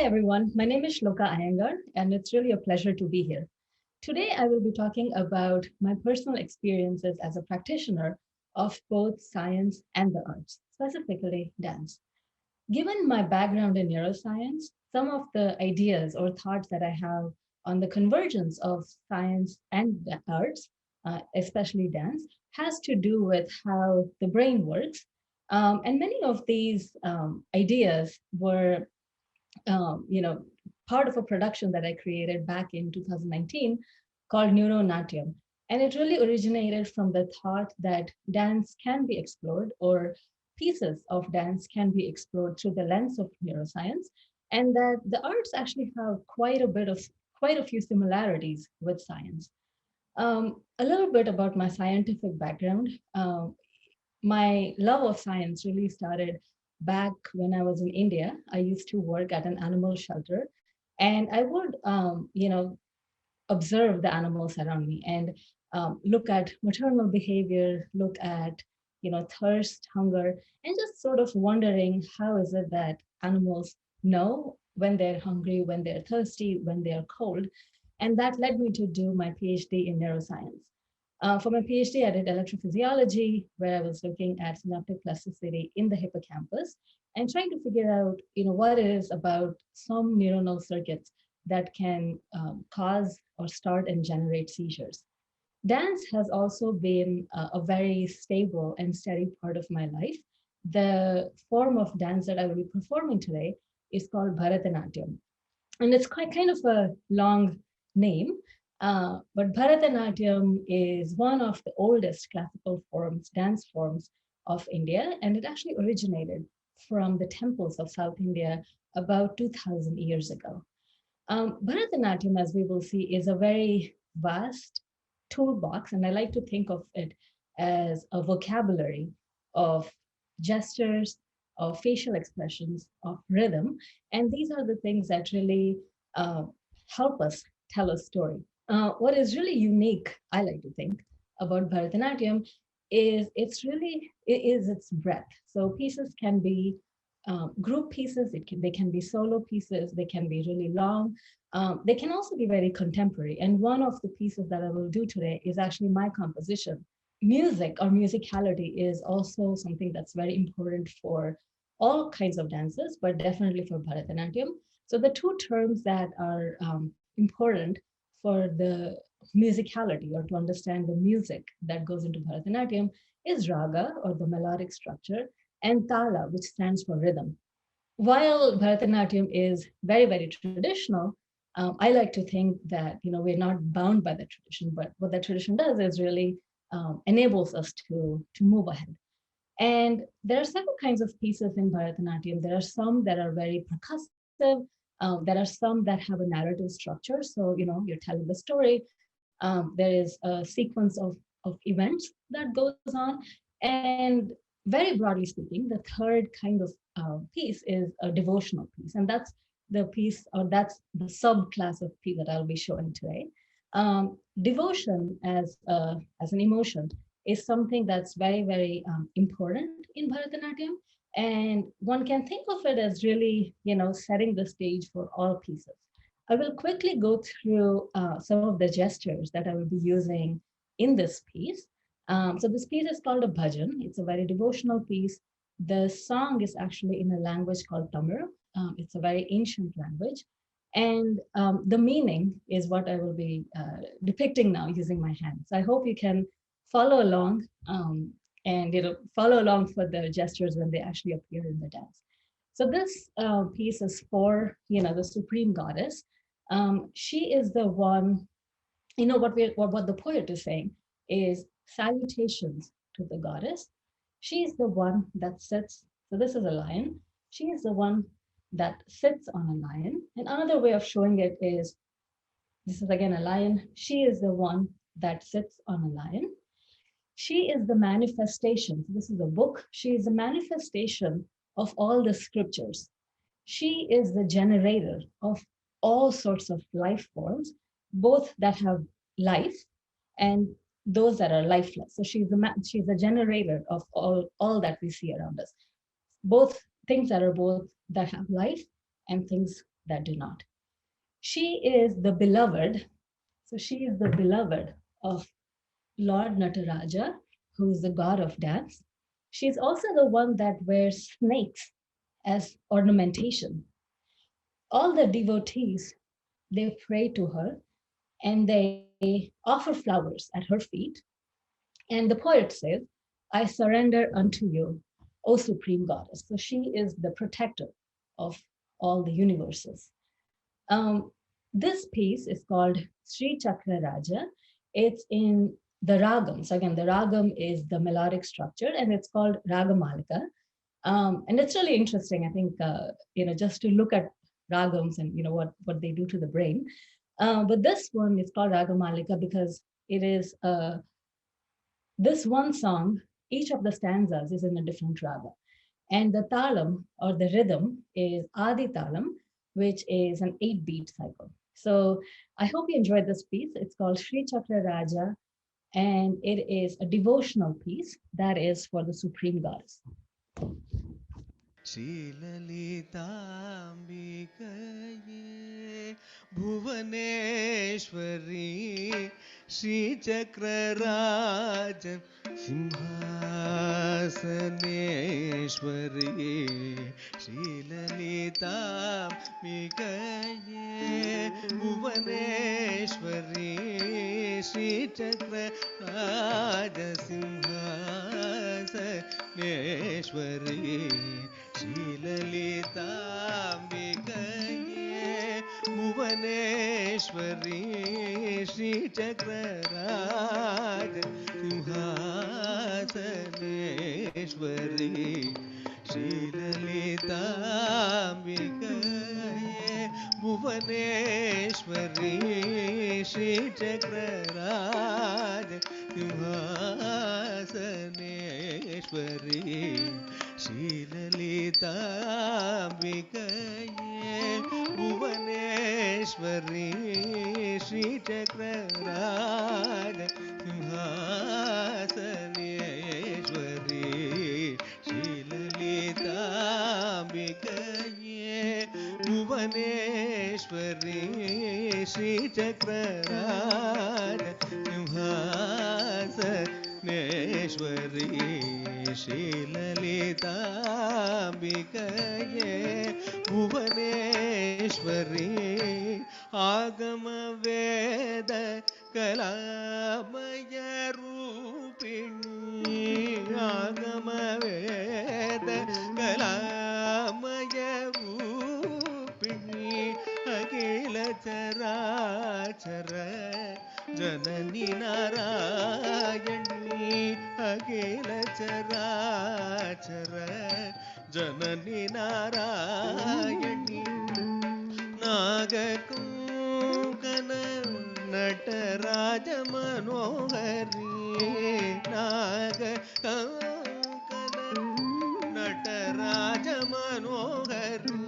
everyone. My name is Shloka Iyengar, and it's really a pleasure to be here. Today, I will be talking about my personal experiences as a practitioner of both science and the arts, specifically dance. Given my background in neuroscience, some of the ideas or thoughts that I have on the convergence of science and the arts, especially dance, has to do with how the brain works. And many of these ideas were you know, part of a production that I created back in 2019 called Neuronatyam. And it really originated from the thought that dance can be explored, or pieces of dance can be explored through the lens of neuroscience, and that the arts actually have quite a few similarities with science. A little bit about my scientific background. My love of science really started back when I was in India. I used to work at an animal shelter, and I would, observe the animals around me and look at maternal behavior, look at, thirst, hunger, and just sort of wondering how is it that animals know when they're hungry, when they're thirsty, when they're cold. And that led me to do my PhD in neuroscience. For my PhD, I did electrophysiology, where I was looking at synaptic plasticity in the hippocampus and trying to figure out, what it is about some neuronal circuits that can cause or start and generate seizures. Dance has also been a very stable and steady part of my life. The form of dance that I will be performing today is called Bharatanatyam. And it's quite kind of a long name, but Bharatanatyam is one of the oldest classical forms, dance forms of India, and it actually originated from the temples of South India about 2000 years ago. Bharatanatyam, as we will see, is a very vast toolbox, and I like to think of it as a vocabulary of gestures, of facial expressions, of rhythm. And these are the things that really help us tell a story. What is really unique, I like to think, about Bharatanatyam is its breadth. So pieces can be group pieces, they can be solo pieces, they can be really long. They can also be very contemporary. And one of the pieces that I will do today is actually my composition. Music or musicality is also something that's very important for all kinds of dances, but definitely for Bharatanatyam. So the two terms that are important for the musicality, or to understand the music that goes into Bharatanatyam, is raga, or the melodic structure, and tala, which stands for rhythm. While Bharatanatyam is very, very traditional, I like to think that we're not bound by the tradition, but what that tradition does is really enables us to move ahead. And there are several kinds of pieces in Bharatanatyam. There are some that are very percussive. There are some that have a narrative structure. So, you're telling the story. There is a sequence of events that goes on. And very broadly speaking, the third kind of piece is a devotional piece. And that's the piece, or that's the subclass of piece that I'll be showing today. Devotion as an emotion is something that's very, very important in Bharatanatyam. And one can think of it as really, setting the stage for all pieces. I will quickly go through some of the gestures that I will be using in this piece. So this piece is called a bhajan. It's a very devotional piece. The song is actually in a language called Tamil. It's a very ancient language. And the meaning is what I will be depicting now using my hands. So I hope you can follow along and follow along for the gestures when they actually appear in the dance. So this piece is for the supreme goddess. She is the one. What the poet is saying is salutations to the goddess. She is the one that sits. So this is a lion. She is the one that sits on a lion. And another way of showing it is, this is again a lion. She is the one that sits on a lion. She is the manifestation. This is a book. She is the manifestation of all the scriptures. She is the generator of all sorts of life forms, both that have life and those that are lifeless. So she's the generator of all that we see around us, both things that have life and things that do not. She is the beloved, so she is the beloved of Lord Nataraja, who is the god of dance. She's also the one that wears snakes as ornamentation. All the devotees, they pray to her and they offer flowers at her feet. And the poet says, I surrender unto you, O Supreme Goddess. So she is the protector of all the universes. Um, this piece is called Srichakraraja. It's in the ragam. So again, the ragam is the melodic structure, and it's called Ragamalika. And it's really interesting, I think, just to look at ragams and what they do to the brain. But this one is called Ragamalika because it is this one song. Each of the stanzas is in a different raga. And the talam or the rhythm is Adi talam, which is an 8-beat cycle. So I hope you enjoyed this piece. It's called Sri Chakra Raja, and it is a devotional piece that is for the Supreme Goddess. श्रीललिताम्बिकये Bhuvaneshwari श्रीचक्रराज Simhasaneshwari श्रीललिताम्बिकये Bhuvaneshwari श्रीचक्रराज Simhasaneshwari श्रीललिताम्बिकये Bhuvaneshwari श्रीचक्रराज Simhasaneshwari श्रीललिताम्बिकये Bhuvaneshwari श्रीचक्रराज Simhasaneshwari श्रीललिताम्बिकये Bhuvaneshwari श्रीचक्रराज Simhasaneshwari श्रीललिताम्बिकये Bhuvaneshwari श्रीचक्रराज Simhasaneshwari श्रीललिताम्बिकये Bhuvaneshwari आगमवेद कलामय रूपिणी आगमवेद कलामय रूपिणी अखिल चराचर जननी नारायणी अखिल चराचर जननी नारायणी नागकूकन नटराज मनोहरी नागकूकन नटराज मनोहरी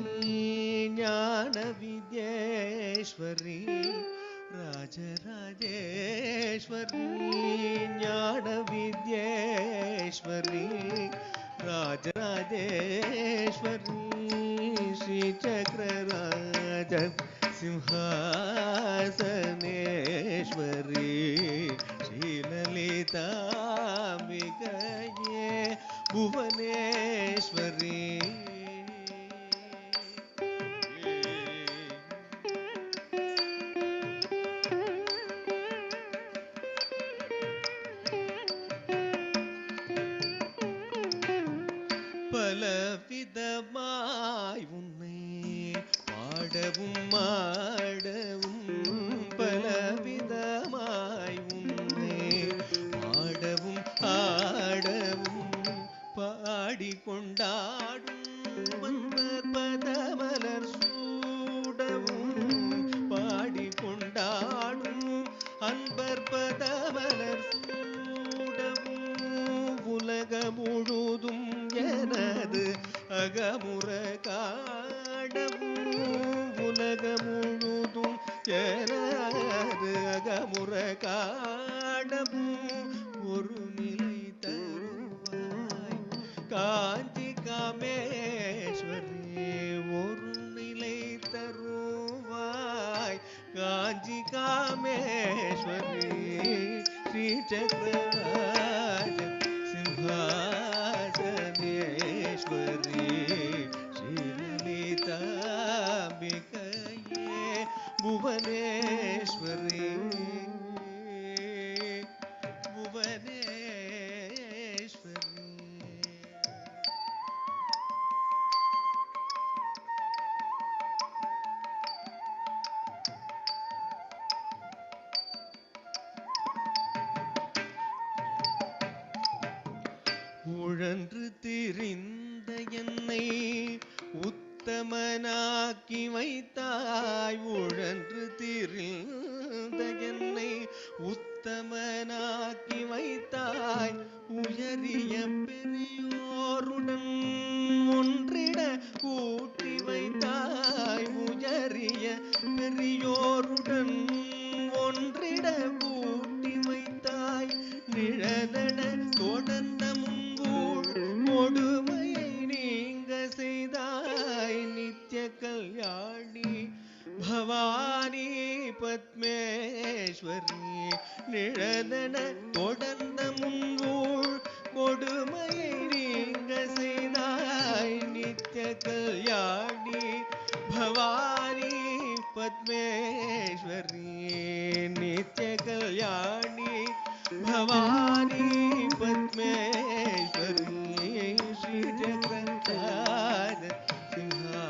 ज्ञान विद्येश्वरी राजराजेश्वरी ज्ञान विद्येश्वरी राजराजेश्वरी श्रीचक्रराज सिंहासनेश्वरी श्रीललिताम्बिकये भुवनेश्वरी பலவிதமாய் உன்னை பாடவும் ஆடவும் பலவிதமாய் உன்னை பாடவும் ஆடவும் பாடிக்கொண்டாடும் வந்தர் பதமலர் சூடவும் பாடிக்கொண்டாடும் அன்பர் பதமலர் சூடவும் உலக முழுதும் எனது அகமுற காடவும் உலக முழுதும் எனது அகமுற காடவும் ஒரு நிலை தருவாய் காஞ்சி காமேஸ்வரி ஒரு நிலை தரு Srichakraraja Simhasaneshwari Shrilalitambikaye Bhuvaneshwari Bhuvaneshwari. உழன்று திரிந்த என்னை உத்தமனாக்கி வைத்தாய். உழன்று திரிந்த என்னை உத்தமனாக்கி வைத்தாய். உயரிய பெரியோருடன் ஒன்றிட கூட்டி வைத்தாய். உயரிய பெரியோருடன் ஒன்றிட கூட்டி வைத்தாய். நிழலென தொடர்ந்த முன்போல் கொடுமையை நீங்க செய்தாய். நித்ய கல்யாணி பவானி பத்மேஸ்வரி. நிழலென தொடர்ந்த முன்போல் கொடுமையை நீங்க செய்தாய். நித்ய கல்யாணி பவானி பத்மேஸ்வரி. நித்ய கல்யாணி भवानी पद्मेश्वरी श्रीचक्रराज सिंहासनेश्वरी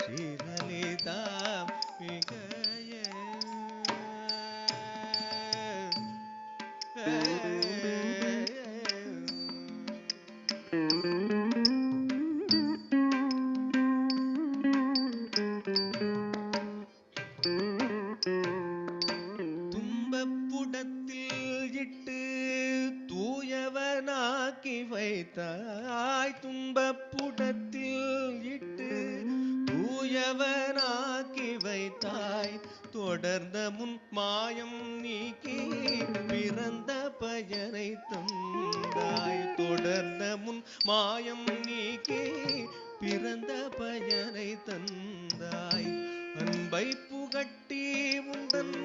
श्रीललिताम्बिकये. வைத்தாய். துன்பப்புடத்தில் இட்டு தூயவனாக்கி வைத்தாய். தொடர்ந்த முன் மாயம் நீக்கி பிறந்த பயனை தந்தாய். தொடர்ந்த முன் மாயம் நீக்கி பிறந்த பயனை தந்தாய். அன்பை புகட்டி உந்தன்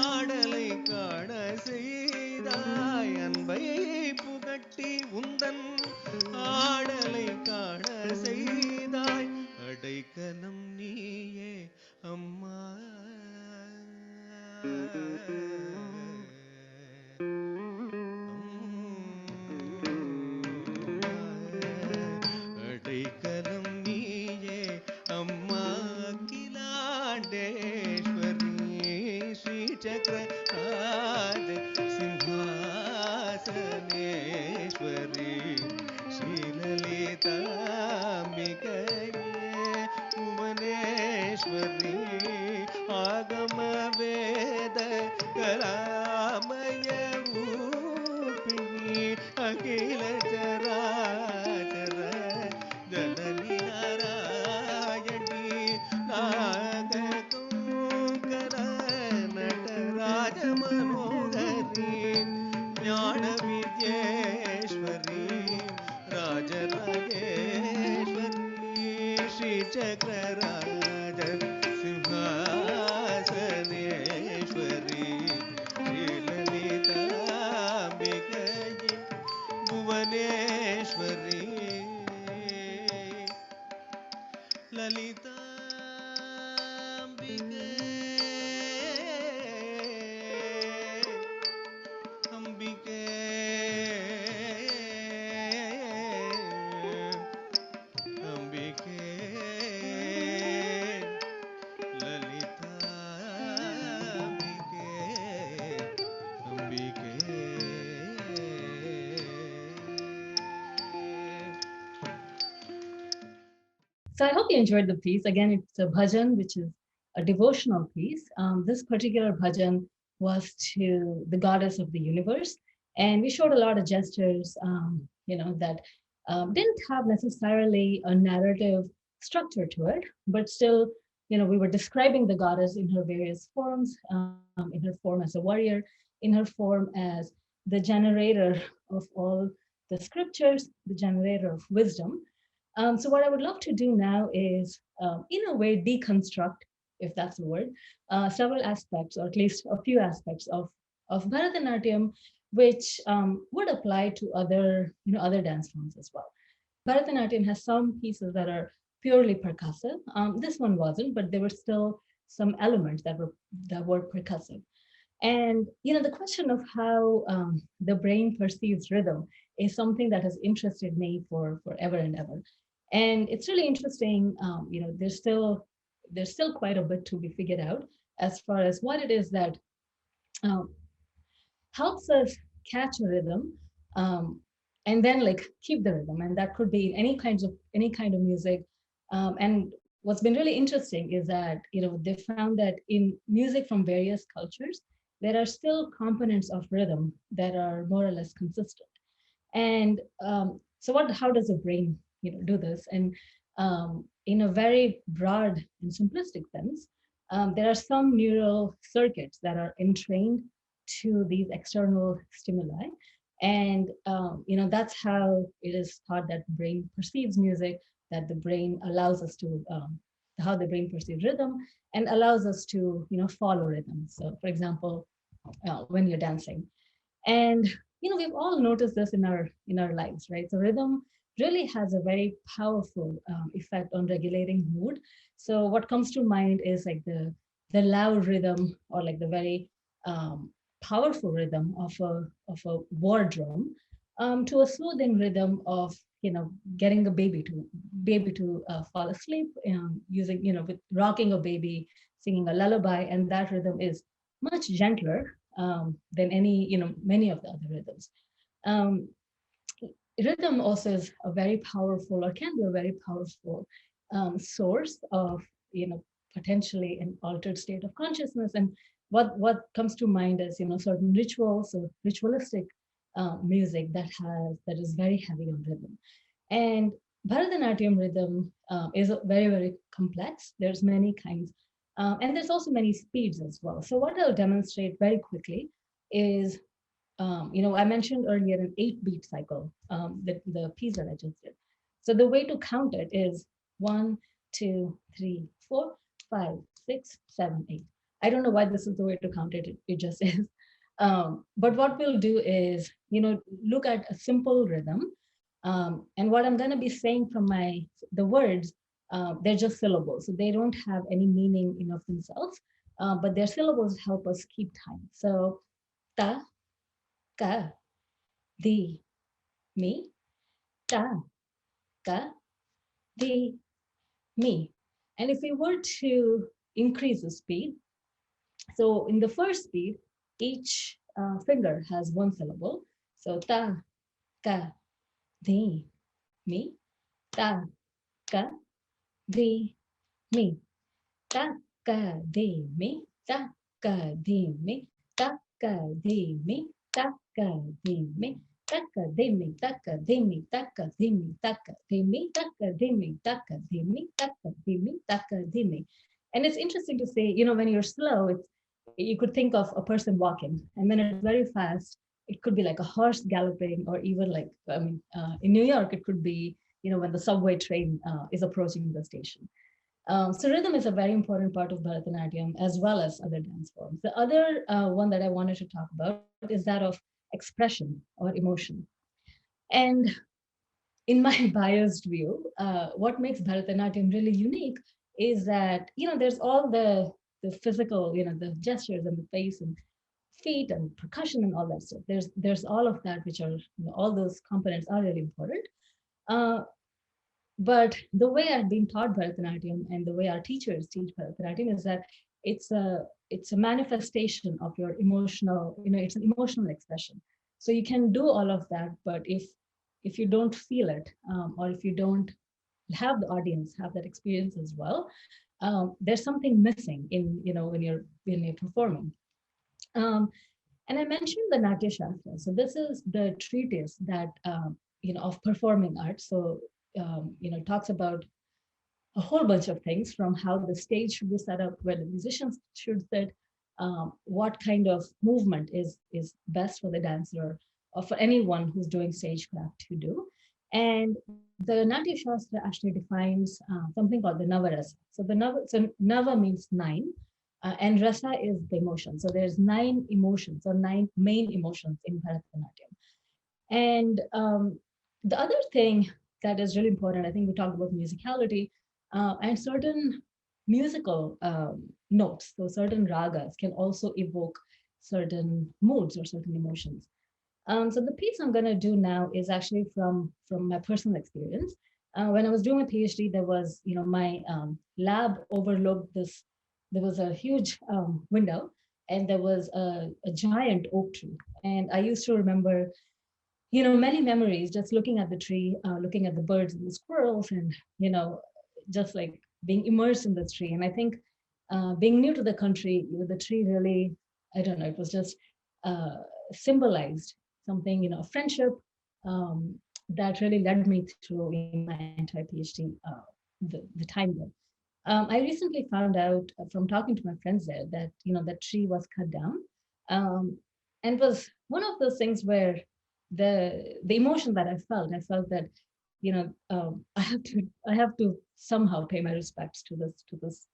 ஆடலை காண செய்தாய். அன்பை புகட்டி உந்தன் ஆடலை காண செய்தாய். அடைக்கலம் நீயே அம்மா. அடைக்கலம் நீயே அம்மா. அகிலாண்டேஸ்வரி ஸ்ரீசக்கரராஜ சிம்ஹாசனேஸ்வரி ஸ்ரீலலிதாம்பிகையே புவனேஸ்வரி. ஆகம வேத கலாமய ரூபிணி அகில சராச்சர ஜனனி நாராயணி நாககோகர நடராஜ மனோகரி ஞான வித்யேஸ்வரி Rajarajeswari ஸ்ரீசக்கரராஜ Simhasaneswari ஸ்ரீலலிதாம்பிகையே Bhuvaneswari லலிதாம்பிகே அம்பிகே அம்பிகே லலிதாம்பிகே அம்பிகே. So I hope you enjoyed the piece. Again, it's a bhajan, which is a devotional piece. This particular bhajan was to the goddess of the universe, and we showed a lot of gestures, that didn't have necessarily a narrative structure to it, but still, we were describing the goddess in her various forms, in her form as a warrior, in her form as the generator of all the scriptures, the generator of wisdom. So what I would love to do now is, in a way, deconstruct if that's the word, several aspects, or at least a few aspects of Bharatanatyam, which would apply to other, other dance forms as well. Bharatanatyam has some pieces that are purely percussive. This one wasn't, but there were still some elements that were percussive. And the question of how the brain perceives rhythm is something that has interested me for forever and ever. And it's really interesting. There's still quite a bit to be figured out as far as what it is that um, helps us catch a rhythm, um, and then like keep the rhythm, and that could be any kind of music. And what's been really interesting is that they found that in music from various cultures, there are still components of rhythm that are more or less consistent. And so how does the brain do this? And in a very broad and simplistic sense, there are some neural circuits that are entrained to these external stimuli. And that's how it is thought that the brain perceives music, that the brain allows us to how the brain perceives rhythm, and allows us to follow rhythm. So for example, when you're dancing, and we've all noticed this in our lives, right? So rhythm really has a very powerful effect on regulating mood. So what comes to mind is like the loud rhythm, or like the very um, powerful rhythm of a war drum, to a soothing rhythm of getting a baby to fall asleep, using with rocking a baby, singing a lullaby, and that rhythm is much gentler than many of the other rhythms. Um, Rhythm also is a very powerful, or can be a very powerful source of potentially an altered state of consciousness. And what comes to mind is certain rituals or ritualistic music that is very heavy on rhythm. And Bharatanatyam rhythm is very, very complex. There's many kinds, and there's also many speeds as well. So what I'll demonstrate very quickly is, I mentioned earlier an 8-beat cycle, the piece that I just did. So the way to count it is 1, 2, 3, 4, 5, 6, 7, 8. I don't know why this is the way to count it. It just is. But what we'll do is, look at a simple rhythm. And what I'm going to be saying from the words, they're just syllables. So they don't have any meaning in of themselves, but their syllables help us keep time. So ta, ka, di, mi, ta, ka, di, mi. And if we were to increase the speed, so in the first speed, each finger has one syllable. So ta, ka, di, mi, ta, ka, di, mi, ta, ka, di, mi, ta, ka, di, mi, ta, ka, di, mi, ta, ka, di, mi. Taka demi, taka demi, taka demi, taka demi, taka demi, taka demi, taka demi, taka demi. And it's interesting to say, when you're slow, you could think of a person walking, and when it's very fast, it could be like a horse galloping, or even like, in New York, it could be, when the subway train is approaching the station. So rhythm is a very important part of Bharatanatyam, as well as other dance forms. The other one that I wanted to talk about is that of expression or emotion. And in my biased view, what makes Bharatanatyam really unique is that there's all the physical, the gestures and the face and feet and percussion and all that stuff. There's all of that, which are all those components are really important. Uh, but the way I've been taught Bharatanatyam, and the way our teachers teach Bharatanatyam, is that it's a manifestation of your emotional, it's an emotional expression. So you can do all of that, but if you don't feel it, or if you don't have the audience have that experience as well, there's something missing in when you're performing. Um, and I mentioned the Natya Shastra. So this is the treatise that of performing arts. So talks about a whole bunch of things, from how the stage should be set up, where the musicians should sit, what kind of movement is best for the dancer, or for anyone who's doing stagecraft to do. And the Natya Shastra actually defines something called the Navarasa. So Nava means nine, and rasa is the emotion. So there's nine emotions or nine main emotions in Bharatanatyam. And the other thing that is really important, I think we talked about musicality and certain musical notes. So certain ragas can also evoke certain moods or certain emotions. So the piece I'm going to do now is actually from my personal experience. When I was doing my PhD, there was, my lab overlooked this. There was a huge window, and there was a giant oak tree. And I used to remember, many memories just looking at the tree, looking at the birds and the squirrels, and just like being immersed in this tree. And I think being new to the country, the tree really, I don't know, it was just uh, symbolized something, friendship that really led me through, my entire PhD, the time there. I recently found out from talking to my friends there that that tree was cut down, and it was one of those things where the emotion that I felt that I have to somehow pay my respects to this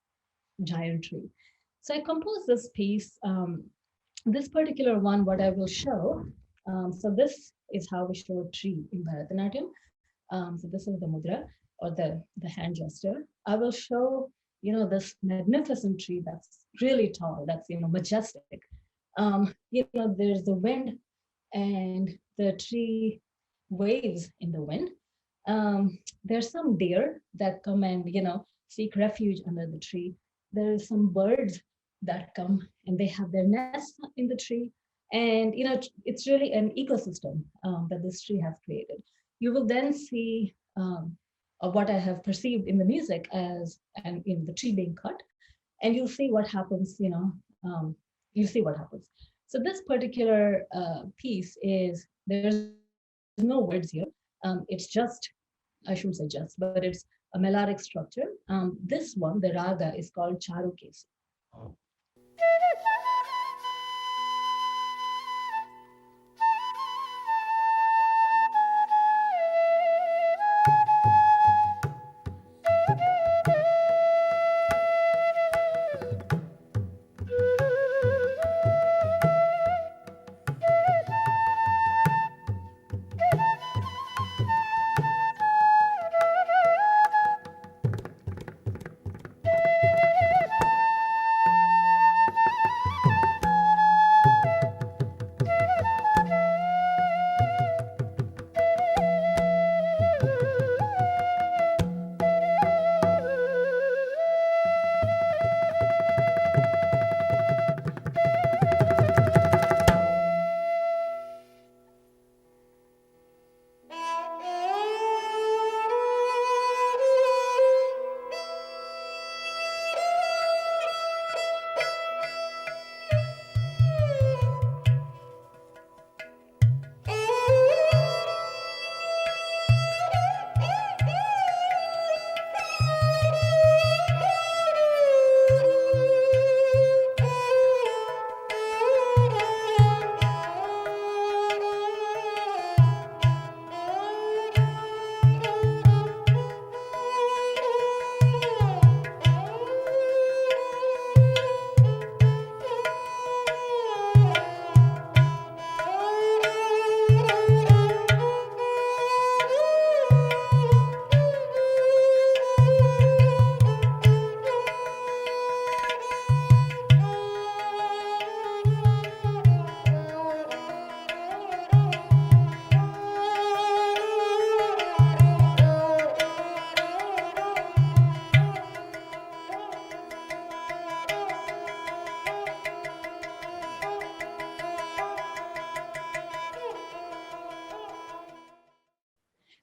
giant tree. So I composed this piece. This particular one, what I will show. So this is how we show a tree in Bharatanatyam. So this is the mudra or the hand gesture. I will show this magnificent tree that's really tall, that's majestic. There's the wind, and the tree waves in the wind. There's some deer that come and seek refuge under the tree. There's some birds that come and they have their nests in the tree, and it's really an ecosystem that this tree has created. You will then see what I have perceived in the music as and in the tree being cut, and you'll see what happens. You'll see what happens. So this particular piece is there's no words here. It's just, I shouldn't say just, but it's a melodic structure. This one, the raga, is called Charukesi.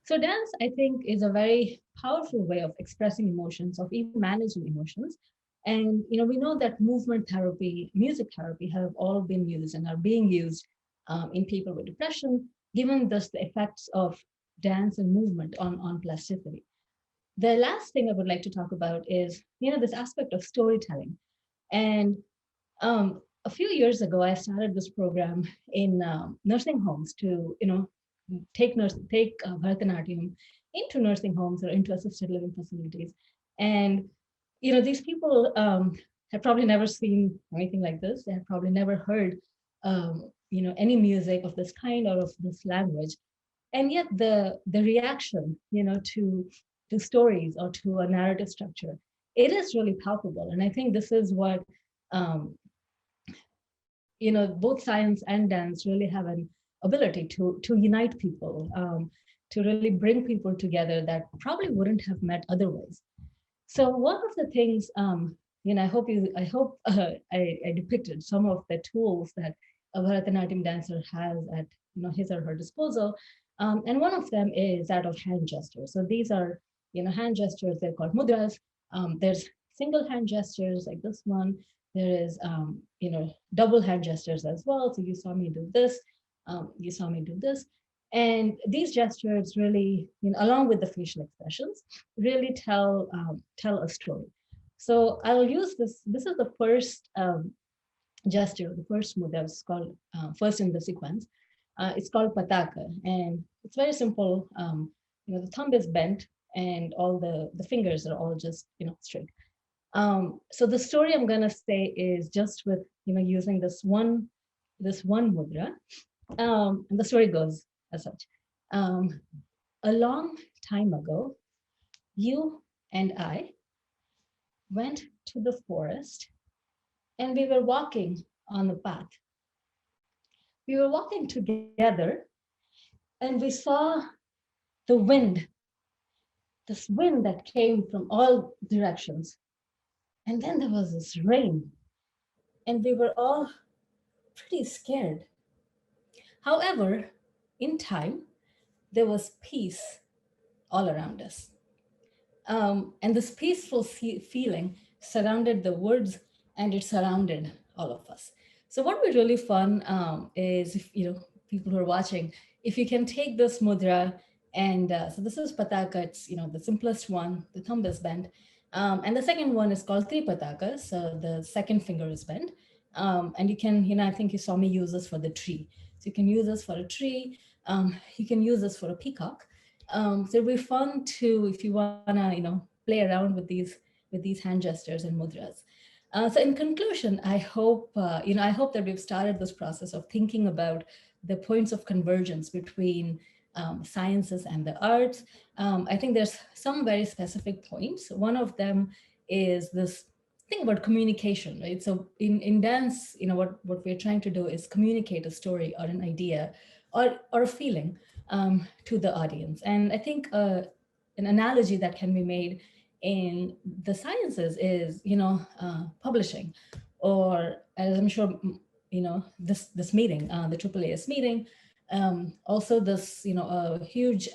So dance, I think, is a very powerful way of expressing emotions, of even managing emotions. And we know that movement therapy, music therapy, have all been used and are being used in people with depression, given thus the effects of dance and movement on plasticity. The last thing I would like to talk about is this aspect of storytelling. And a few years ago, I started this program in nursing homes to take Bharatanatyam into nursing homes or into assisted living facilities. And these people have probably never seen anything like this. They have probably never heard any music of this kind or of this language. And yet the reaction to stories or to a narrative structure, it is really palpable. And I think this is what um, both science and dance really have an ability to unite people, to really bring people together that probably wouldn't have met otherwise. So one of the things, I depicted some of the tools that a Bharatanatyam dancer has at his or her disposal, and one of them is that of hand gestures. So these are hand gestures. They're called mudras. There's single hand gestures like this one. There is double hand gestures as well. So you saw me do this. You saw me do this. And these gestures really, along with the facial expressions, really tell a story. So I'll use this. This is the first gesture, the first move that was called first in the sequence. It's called pataka, and it's very simple. The thumb is bent, and all the fingers are all just straight. So the story I'm gonna say is just with using this one mudra, and the story goes as such. Um, a long time ago, you and I went to the forest and we were walking on the path. We were walking together and we saw the wind, this wind that came from all directions. And then there was this rain, and we were all pretty scared. However, in time, there was peace all around us. And this peaceful feeling surrounded the woods, and it surrounded all of us. So what would be really fun is if people who are watching, if you can take this mudra, and so this is pataka. It's the simplest one. The thumb is bent, and the second one is called tripataka. So the second finger is bent, and you can I think you saw me use this for the tree. So you can use this for a tree. You can use this for a peacock. So it'll be fun to, if you wanna, play around with these hand gestures and mudras. So in conclusion, I hope that we've started this process of thinking about the points of convergence between sciences and the arts. I think there's some very specific points. One of them is this thing about communication, right? So in dance, what we're trying to do is communicate a story or an idea or a feeling to the audience. And I think an analogy that can be made in the sciences is, publishing, or as I'm sure, this meeting, the AAAS meeting, also this, a huge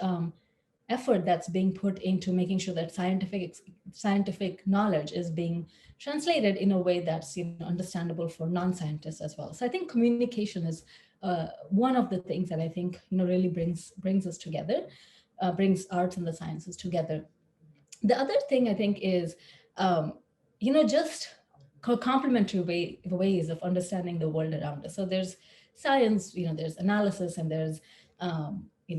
effort that's being put into making sure that scientific knowledge is being translated in a way that's understandable for non-scientists as well. So I think communication is one of the things that I think really brings us together, brings arts and the sciences together. The other thing I think is just complementary ways of understanding the world around us. So there's science, there's analysis, and there's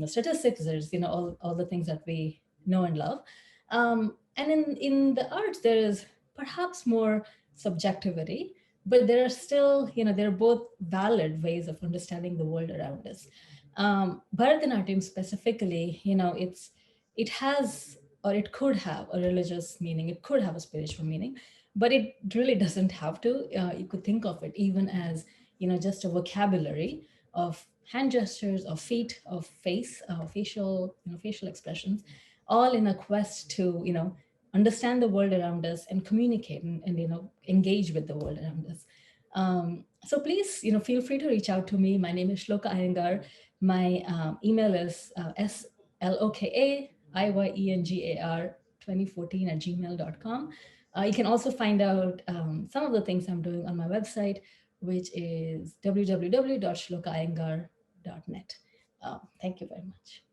statistics. There's all the things that we know and love. And in the arts, there is perhaps more subjectivity, but there are still, they're both valid ways of understanding the world around us. Bharatanatyam specifically, it has, or it could have, a religious meaning. It could have a spiritual meaning, but it really doesn't have to. You could think of it even as just a vocabulary of hand gestures, of feet, of face, facial expressions, all in a quest to understand the world around us and communicate and engage with the world around us. So please feel free to reach out to me. My name is Shloka Iyengar. My email is slokaiyengar 2014 @gmail.com. You can also find out some of the things I'm doing on my website, which is www.shlokayengar.net. Thank you very much.